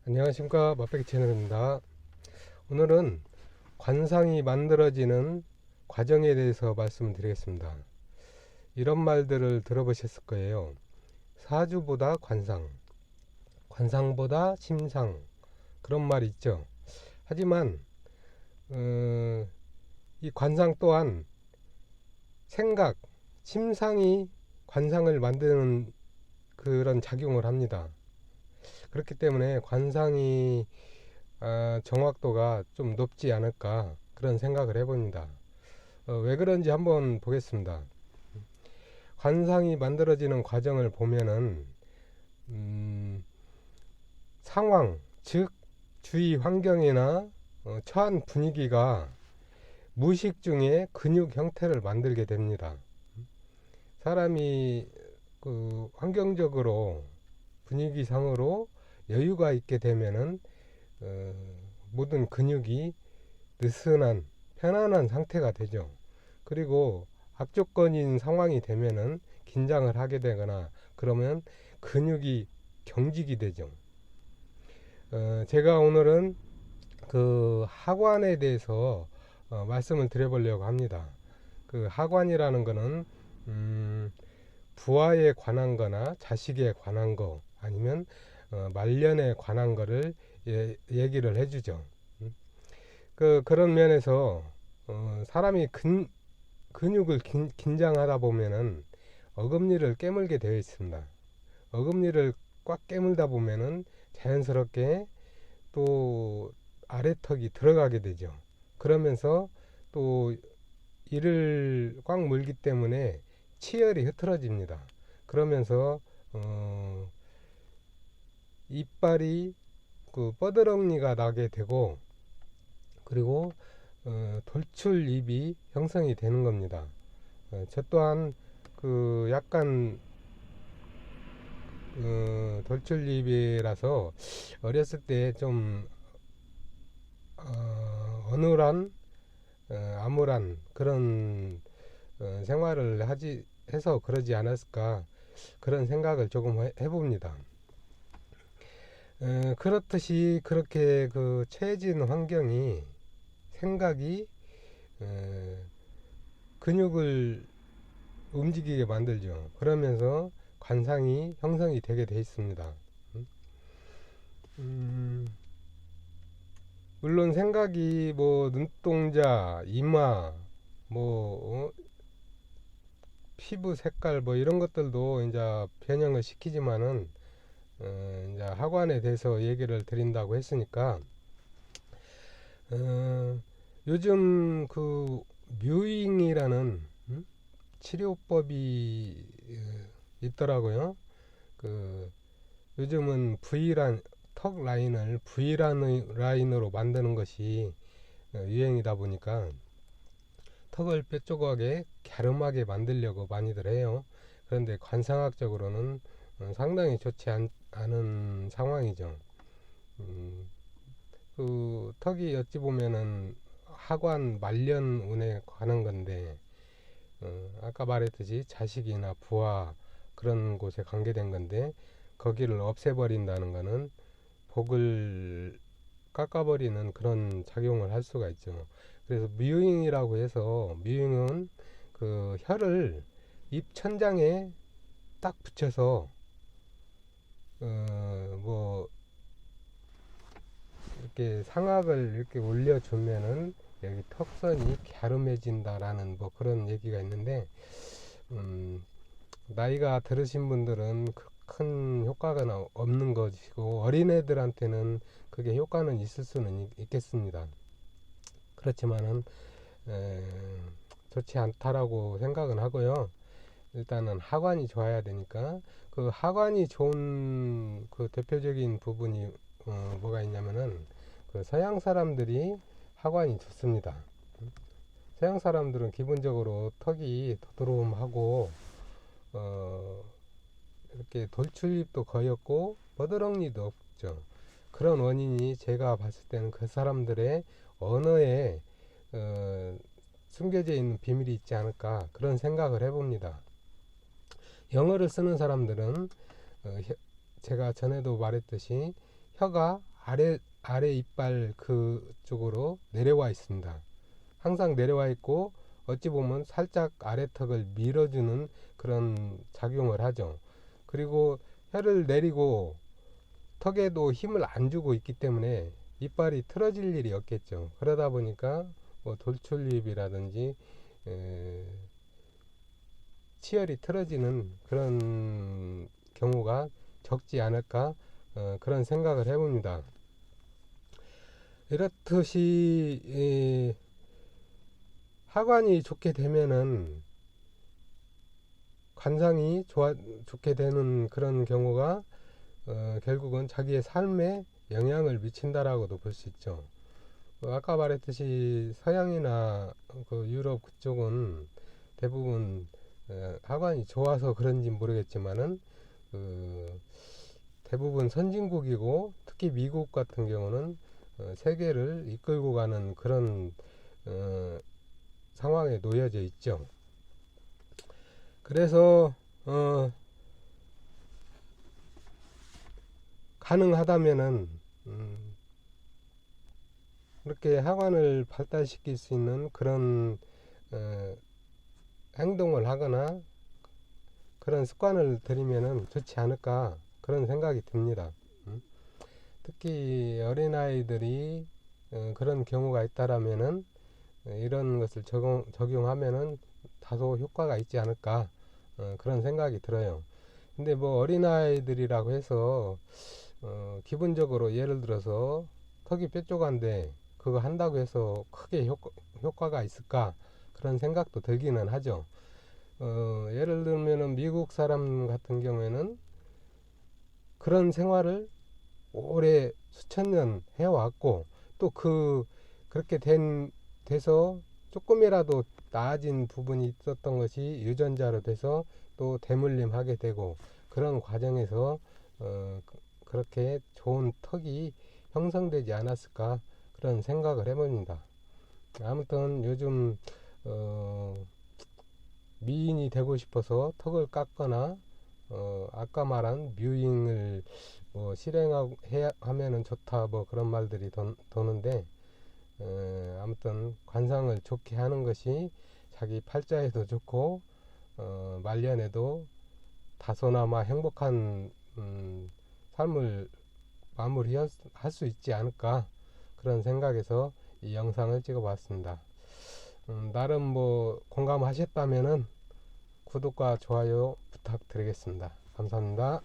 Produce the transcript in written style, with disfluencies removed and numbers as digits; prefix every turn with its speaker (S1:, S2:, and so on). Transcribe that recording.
S1: 안녕하십니까, 맛배기 채널입니다. 오늘은 관상이 만들어지는 과정에 대해서 말씀을 드리겠습니다. 이런 말들을 들어보셨을 거예요. 사주보다 관상, 관상보다 심상, 그런 말이 있죠. 하지만 이 관상 또한 생각, 심상이 관상을 만드는 그런 작용을 합니다. 그렇기 때문에 관상이 정확도가 좀 높지 않을까 그런 생각을 해봅니다. 왜 그런지 한번 보겠습니다. 관상이 만들어지는 과정을 보면은 상황, 즉 주위 환경이나 처한 분위기가 무의식 중에 근육 형태를 만들게 됩니다. 사람이 그 환경적으로 분위기상으로 여유가 있게 되면은 어, 모든 근육이 느슨한 편안한 상태가 되죠. 그리고 악조건인 상황이 되면은 긴장을 하게 되거나 그러면 근육이 경직이 되죠. 제가 오늘은 그 하관에 대해서 말씀을 드려보려고 합니다. 그 하관이라는 거는 부하에 관한 거나 자식에 관한 거 아니면 말년에 관한 거를 얘기를 해주죠. 그런 면에서 사람이 근육을 긴장하다 보면은 어금니를 깨물게 되어 있습니다. 어금니를 꽉 깨물다 보면은 자연스럽게 또 아래턱이 들어가게 되죠. 그러면서 또 이를 꽉 물기 때문에 치열이 흐트러집니다. 그러면서 이빨이 그 뻐드렁니가 나게 되고 그리고 돌출입이 형성이 되는 겁니다. 저 또한 그 약간 돌출입이라서 어렸을 때 좀 어눌한 암울한 그런 생활을 하지 해서 그러지 않았을까 그런 생각을 조금 해봅니다. 그렇듯이 그렇게 그 처해진 환경이 생각이 근육을 움직이게 만들죠. 그러면서 관상이 형성이 되게 돼 있습니다. 음, 물론 생각이 뭐 눈동자, 이마, 뭐 피부 색깔 뭐 이런 것들도 이제 변형을 시키지만은 이제 하관에 대해서 얘기를 드린다고 했으니까 요즘 그 뮤잉이라는 치료법이 있더라고요. 그 요즘은 턱 라인을 V 라인으로 만드는 것이 유행이다 보니까 턱을 뾰족하게 갸름하게 만들려고 많이들 해요. 그런데 관상학적으로는 상당히 좋지 않은 상황이죠. 음, 그 턱이 어찌 보면은 하관 말년운에 관한 건데 아까 말했듯이 자식이나 부하 그런 곳에 관계된 건데 거기를 없애버린다는 거는 복을 깎아버리는 그런 작용을 할 수가 있죠. 그래서 뮤잉이라고 해서 뮤잉은 그 혀를 입 천장에 딱 붙여서 뭐 이렇게 상악을 이렇게 올려주면은 여기 턱선이 갸름해진다라는 뭐 그런 얘기가 있는데 나이가 들으신 분들은 큰 효과가 없는 것이고 어린애들한테는 그게 효과는 있을 수는 있겠습니다. 그렇지만은 에, 좋지 않다라고 생각은 하고요. 일단은 하관이 좋아야 되니까 그 하관이 좋은 그 대표적인 부분이 뭐가 있냐면은 그 서양 사람들이 하관이 좋습니다. 서양 사람들은 기본적으로 턱이 도드름하고 어, 이렇게 돌출입도 거의 없고 버드렁니도 없죠. 그런 원인이 제가 봤을 때는 그 사람들의 언어에 어, 숨겨져 있는 비밀이 있지 않을까 그런 생각을 해봅니다. 영어를 쓰는 사람들은 제가 전에도 말했듯이 혀가 아래 이빨 그쪽으로 내려와 있습니다. 항상 내려와 있고 어찌 보면 살짝 아래턱을 밀어주는 그런 작용을 하죠. 그리고 혀를 내리고 턱에도 힘을 안 주고 있기 때문에 이빨이 틀어질 일이 없겠죠. 그러다 보니까 뭐 돌출입이라든지 치열이 틀어지는 그런 경우가 적지 않을까 그런 생각을 해봅니다. 이렇듯이 하관이 좋게 되면은 관상이 좋게 되는 그런 경우가 결국은 자기의 삶에 영향을 미친다라고도 볼 수 있죠. 아까 말했듯이 서양이나 그 유럽 그쪽은 대부분 하관이 좋아서 그런지 모르겠지만은 대부분 선진국이고 특히 미국 같은 경우는 세계를 이끌고 가는 그런 상황에 놓여져 있죠. 그래서 가능하다면은 이렇게 하관을 발달시킬 수 있는 그런 행동을 하거나 그런 습관을 들이면은 좋지 않을까 그런 생각이 듭니다. 특히 어린아이들이 그런 경우가 있다라면은 이런 것을 적용하면은 다소 효과가 있지 않을까 그런 생각이 들어요. 근데 뭐 어린아이들이라고 해서 기본적으로 예를 들어서 턱이 뾰족한데 그거 한다고 해서 크게 효과가 있을까 그런 생각도 들기는 하죠. 예를 들면은 미국 사람 같은 경우에는 그런 생활을 오래 수천 년 해왔고 또 그렇게 돼서 조금이라도 나아진 부분이 있었던 것이 유전자로 돼서 또 대물림하게 되고 그런 과정에서 그렇게 좋은 턱이 형성되지 않았을까 그런 생각을 해봅니다. 아무튼 요즘 미인이 되고 싶어서 턱을 깎거나 아까 말한 뮤잉을 실행하면은 좋다 뭐 그런 말들이 도는데 아무튼 관상을 좋게 하는 것이 자기 팔자에도 좋고 말년에도 다소나마 행복한 삶을 마무리할 수 있지 않을까 그런 생각에서 이 영상을 찍어봤습니다. 나름 뭐 공감하셨다면은 구독과 좋아요 부탁드리겠습니다. 감사합니다.